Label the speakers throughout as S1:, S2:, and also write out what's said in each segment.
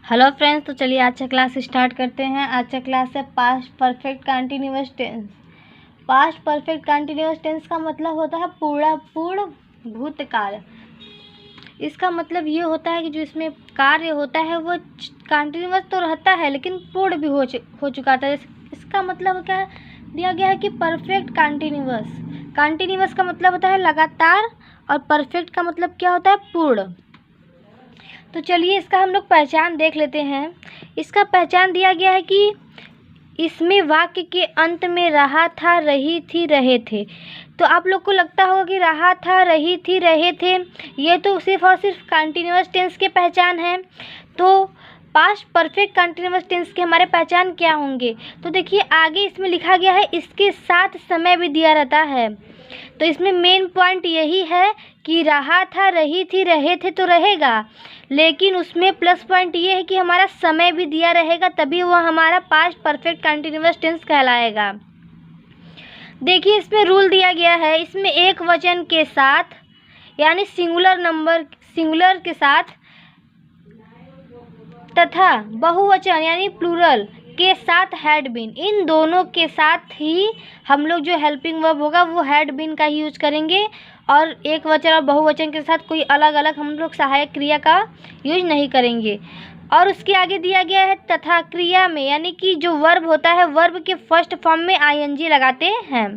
S1: Hello friends, तो चलिए आज का क्लास स्टार्ट करते हैं। आज का क्लास है past perfect continuous tense. Past perfect continuous tense का मतलब होता है पूर्ण भूतकाल। इसका मतलब ये होता है कि जो इसमें कार्य होता है वो कंटिन्यूअस तो रहता है लेकिन पूर्ण भी हो चुका था। इसका मतलब क्या है, दिया गया है कि परफेक्ट कंटिन्यूअस। कंटिन्यूअस का मतलब होता है लगातार और परफेक्ट का मतलब क्या होता है, पूर्ण। तो चलिए इसका हम लोग पहचान देख लेते हैं। इसका पहचान दिया गया है कि इसमें वाक्य के अंत में रहा था, रही थी, रहे थे। तो आप लोग को लगता होगा कि रहा था, रही थी, रहे थे, ये तो सिर्फ और सिर्फ कंटिन्यूअस टेंस के पहचान है। तो पास्ट परफेक्ट कंटिन्यूअस टेंस के हमारे पहचान क्या होंगे? तो देखिए आगे इसमें लिखा गया है इसके साथ समय भी दिया रहता है। तो इसमें मेन पॉइंट यही है कि रहा था, रही थी, रहे थे तो रहेगा, लेकिन उसमें प्लस पॉइंट ये है कि हमारा समय भी दिया रहेगा, तभी वह हमारा पास्ट परफेक्ट कंटिन्यूअस टेंस कहलाएगा। देखिए इसमें रूल दिया गया है, इसमें एक वचन के साथ यानी सिंगुलर के साथ तथा बहुवचन यानी प्लूरल के साथ हैड बीन, इन दोनों के साथ ही हम लोग जो हेल्पिंग वर्ब होगा वो हैड बीन का ही यूज करेंगे, और एक वचन और बहुवचन के साथ कोई अलग अलग हम लोग सहायक क्रिया का यूज नहीं करेंगे। और उसके आगे दिया गया है तथा क्रिया में, यानी कि जो वर्ब होता है वर्ब के फर्स्ट फॉर्म में आईएनजी लगाते हैं।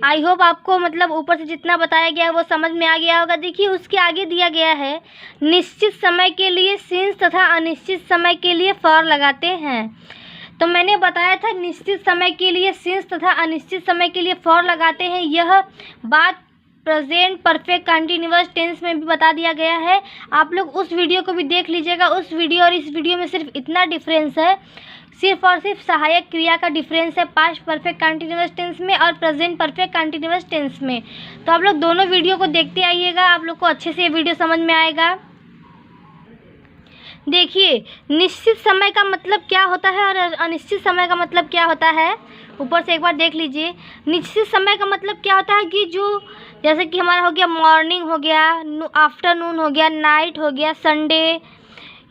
S1: आई होप आपको मतलब ऊपर से जितना बताया गया है वो समझ में आ गया होगा। देखिए उसके आगे दिया गया है निश्चित समय के लिए सिंस तथा अनिश्चित समय के लिए फॉर लगाते हैं। तो मैंने बताया था निश्चित समय के लिए सिंस तथा अनिश्चित समय के लिए फॉर लगाते हैं। यह बात प्रेजेंट परफेक्ट कंटिन्यूअस टेंस में भी बता दिया गया है। आप लोग उस वीडियो को भी देख लीजिएगा। उस वीडियो और इस वीडियो में सिर्फ इतना डिफरेंस है, सिर्फ और सिर्फ सहायक क्रिया का डिफरेंस है पास्ट परफेक्ट कंटिन्यूअस टेंस में और प्रेजेंट परफेक्ट कंटिन्यूअस टेंस में। तो आप लोग दोनों वीडियो को देखते आइएगा, आप लोग को अच्छे से ये वीडियो समझ में आएगा। देखिए निश्चित समय का मतलब क्या होता है और अनिश्चित समय का मतलब क्या होता है, ऊपर से एक बार देख लीजिए। निश्चित समय का मतलब क्या होता है कि जो जैसे कि हमारा हो गया मॉर्निंग, हो गया आफ्टरनून, हो गया नाइट, हो गया संडे,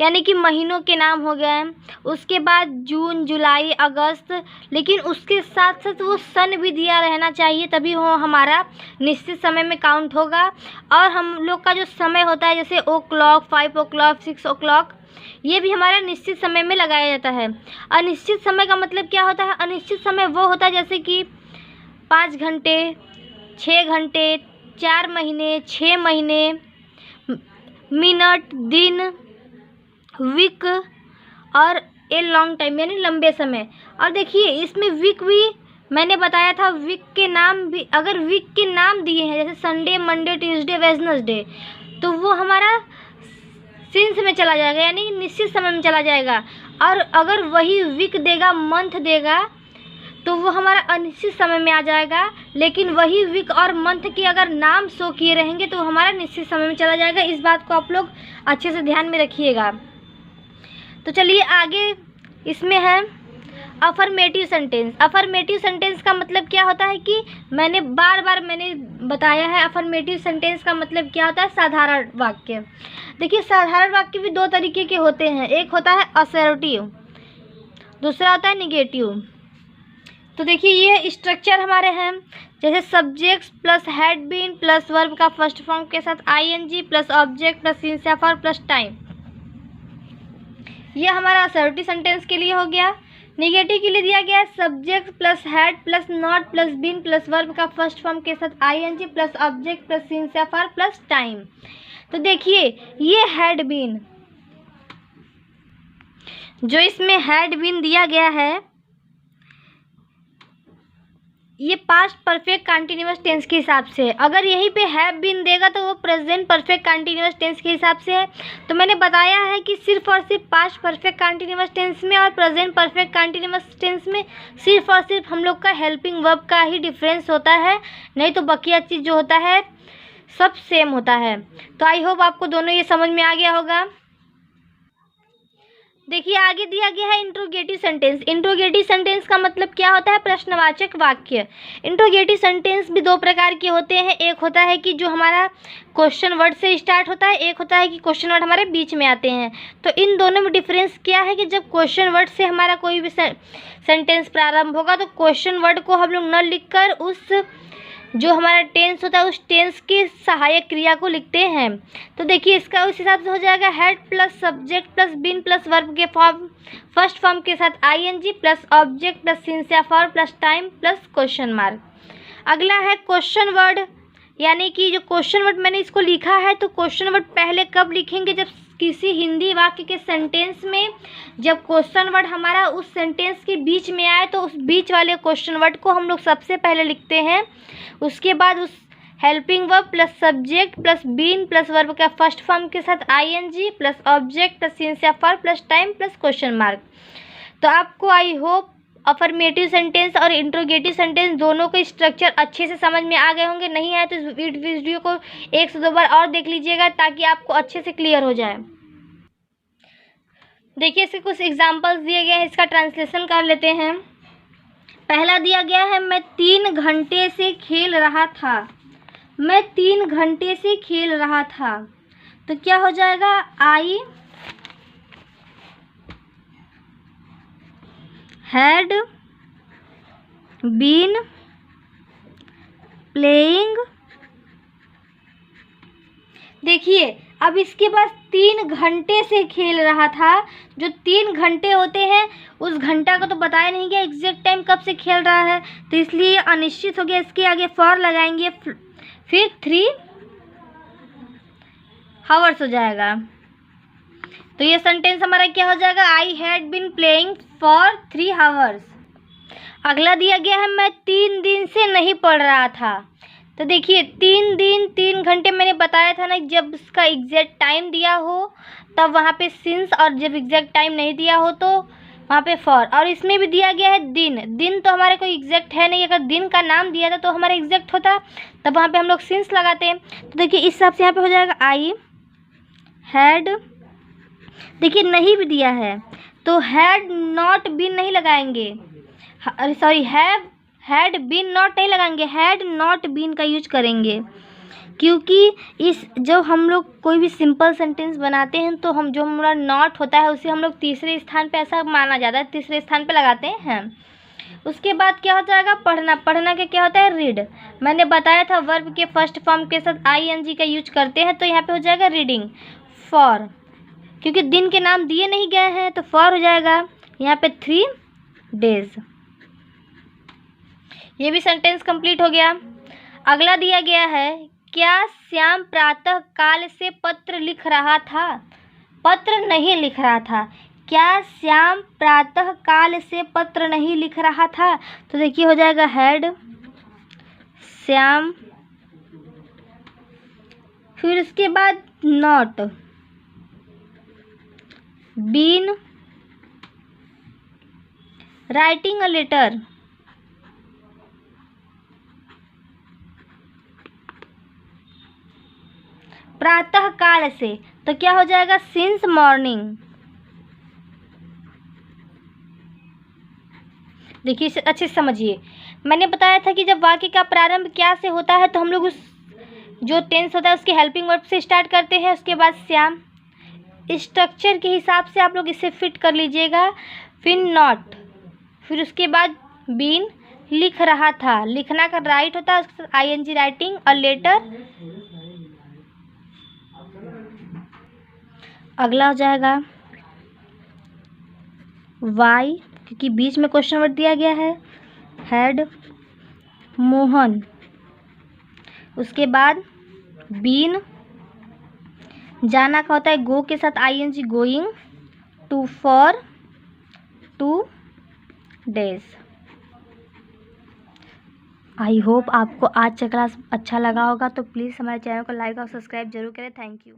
S1: यानी कि महीनों के नाम हो गए। उसके बाद जून, जुलाई, अगस्त, लेकिन उसके साथ साथ वो सन भी दिया रहना चाहिए, तभी वो हमारा निश्चित समय में काउंट होगा। और हम लोग का जो समय होता है जैसे ओ क्लॉक, 5 o'clock, 6 o'clock, ये भी हमारा निश्चित समय में लगाया जाता है। अनिश्चित समय का मतलब क्या होता है? अनिश्चित समय वो होता है जैसे कि 5 घंटे, 6 घंटे, 4 महीने, 6 महीने, मिनट, दिन, वीक और ए लॉन्ग टाइम यानी लंबे समय। और देखिए इसमें वीक भी मैंने बताया था, वीक के नाम भी अगर वीक के नाम दिए हैं जैसे संडे, मंडे, ट्यूसडे, वेडनेसडे, तो वो हमारा सिंस में चला जाएगा यानी निश्चित समय में चला जाएगा। और अगर वही वीक देगा, मंथ देगा, तो वो हमारा अनिश्चित समय में आ जाएगा। लेकिन वही वीक और मंथ के अगर नाम शो किए रहेंगे तो हमारा निश्चित समय में चला जाएगा। इस बात को आप लोग अच्छे से ध्यान में रखिएगा। तो चलिए आगे इसमें है अफर्मेटिव सेंटेंस। अफर्मेटिव सेंटेंस का मतलब क्या होता है कि मैंने बार बार बताया है, अफर्मेटिव सेंटेंस का मतलब क्या होता है, साधारण वाक्य। देखिए साधारण वाक्य भी दो तरीके के होते हैं, एक होता है असर्टिव, दूसरा होता है निगेटिव। तो देखिए ये स्ट्रक्चर हमारे हैं, जैसे subject plus had been plus verb का फर्स्ट फॉर्म के साथ ING plus object plus since या फॉर प्लस टाइम, ये हमारा असर्टिव सेंटेंस के लिए हो गया। निगेटिव के लिए दिया गया है subject plus had plus not plus been plus verb का फर्स्ट फॉर्म के साथ ING plus object plus since या फॉर प्लस टाइम। तो देखिए ये हैड बीन, जो इसमें हैड बीन दिया गया है ये पास्ट परफेक्ट कंटिन्यूअस टेंस के हिसाब से। अगर यहीं पे हैव बीन देगा तो वो प्रेजेंट परफेक्ट कंटिन्यूअस टेंस के हिसाब से है। तो मैंने बताया है कि सिर्फ और सिर्फ पास्ट परफेक्ट कंटिन्यूअस टेंस में और प्रेजेंट परफेक्ट कंटिन्यूअस टेंस में सिर्फ और सिर्फ हम लोग का हेल्पिंग वर्ब का ही डिफरेंस होता है, नहीं तो बाकी चीज़ जो होता है सब सेम होता है। तो आई होप आपको दोनों ये समझ में आ गया होगा। देखिए आगे दिया गया है इंट्रोगेटिव सेंटेंस। इंट्रोगेटिव सेंटेंस का मतलब क्या होता है? प्रश्नवाचक वाक्य। इंट्रोगेटिव सेंटेंस भी दो प्रकार के होते हैं। एक होता है कि जो हमारा क्वेश्चन वर्ड से स्टार्ट होता है, एक होता है कि क्वेश्चन वर्ड हमारे बीच में आते हैं। तो इन दोनों में डिफरेंस क्या है कि जब क्वेश्चन वर्ड से हमारा कोई भी सेंटेंस प्रारंभ होगा तो क्वेश्चन वर्ड को हम लोग न लिखकर उस जो हमारा टेंस होता है उस टेंस की सहायक क्रिया को लिखते हैं। तो देखिए इसका उस हिसाब से हो जाएगा head plus subject plus been plus verb के फॉर्म फर्स्ट फॉर्म के साथ ING plus object plus since या for plus time plus question mark. अगला है क्वेश्चन वर्ड, यानी कि जो क्वेश्चन वर्ड मैंने इसको लिखा है तो क्वेश्चन वर्ड पहले कब लिखेंगे? जब किसी हिंदी वाक्य के सेंटेंस में जब क्वेश्चन वर्ड हमारा उस सेंटेंस के बीच में आए तो उस बीच वाले क्वेश्चन वर्ड को हम लोग सबसे पहले लिखते हैं। उसके बाद उस helping verb plus subject plus been plus verb का फर्स्ट फॉर्म के साथ ING plus object plus since या for plus time plus question mark. तो आपको आई होप अफर्मेटिव सेंटेंस और इंट्रोगेटिव सेंटेंस दोनों के स्ट्रक्चर अच्छे से समझ में आ गए होंगे। नहीं आए तो इस वीडियो को 1 से 2 बार और देख लीजिएगा ताकि आपको अच्छे से क्लियर हो जाए। देखिए इसके कुछ एग्जांपल्स दिए गए हैं, इसका ट्रांसलेशन कर लेते हैं। पहला दिया गया है मैं 3 घंटे से खेल रहा था। मैं 3 घंटे से खेल रहा था। तो क्या हो जाएगा? I had been playing. देखिए अब इसके पास 3 घंटे से खेल रहा था। जो 3 घंटे होते हैं उस घंटा को तो बताया नहीं गया एग्जैक्ट टाइम कब से खेल रहा है, तो इसलिए अनिश्चित हो गया। इसके आगे फॉर लगाएंगे, फिर 3 हावर्स हो जाएगा। तो ये सेंटेंस हमारा क्या हो जाएगा? I had been playing for 3 hours. अगला दिया गया है मैं 3 दिन से नहीं पढ़ रहा था। तो देखिए 3 दिन 3 घंटे मैंने बताया था ना, जब उसका एग्जैक्ट टाइम दिया हो तब वहाँ पे सिंस, और जब एग्जैक्ट टाइम नहीं दिया हो तो वहाँ पे फॉर। और इसमें भी दिया गया है दिन। दिन तो हमारे कोई एग्जैक्ट है नहीं, अगर दिन का नाम दिया था तो हमारा एग्जैक्ट होता, तब वहाँ पे हम लोग सिंस लगाते हैं। तो देखिए इस हिसाब से यहाँ पे हो जाएगा आई हैड। देखिए नहीं भी दिया है तो हैड नॉट बीन नहीं लगाएंगे, सॉरी हैड बीन नॉट नहीं लगाएंगे, हैड नॉट बीन का यूज करेंगे। क्योंकि इस जब हम लोग कोई भी सिंपल सेंटेंस बनाते हैं तो हम जो हमारा नॉट होता है उसे हम लोग तीसरे स्थान पे ऐसा माना जाता है, तीसरे स्थान पे लगाते हैं। उसके बाद क्या हो जाएगा? पढ़ना। पढ़ना का क्या होता है? रीड। मैंने बताया था वर्ब के फर्स्ट फॉर्म के साथ आईएनजी का यूज करते हैं, तो यहाँ पे हो जाएगा रीडिंग। फॉर, क्योंकि दिन के नाम दिए नहीं गए हैं तो फॉर हो जाएगा यहाँ पे 3 डेज। ये भी सेंटेंस कंप्लीट हो गया। अगला दिया गया है क्या श्याम प्रातः काल से पत्र लिख रहा था? पत्र नहीं लिख रहा था। क्या श्याम प्रातः काल से पत्र नहीं लिख रहा था? तो देखिए हो जाएगा हैड श्याम, फिर उसके बाद not been writing a letter. प्रातः काल से तो क्या हो जाएगा? Since morning. देखिए इसे अच्छे से समझिए। मैंने बताया था कि जब वाक्य का प्रारंभ क्या से होता है तो हम लोग उस जो टेंस होता है उसके हेल्पिंग वर्ब से स्टार्ट करते हैं। उसके बाद श्याम, स्ट्रक्चर के हिसाब से आप लोग इसे फिट कर लीजिएगा। फिर नॉट, फिर उसके बाद बीन, लिख रहा था, लिखना का राइट होता है, उसके साथ आईएनजी राइटिंग, और लेटर। अगला हो जाएगा वाई, क्योंकि बीच में क्वेश्चन वर्ड दिया गया है, हैड मोहन। उसके बाद बीन, जाना का होता है गो के साथ ING going, to for 2 days. I hope आपको आज का क्लास अच्छा लगा होगा, तो प्लीज़ हमारे चैनल को लाइक और सब्सक्राइब जरूर करें। Thank you.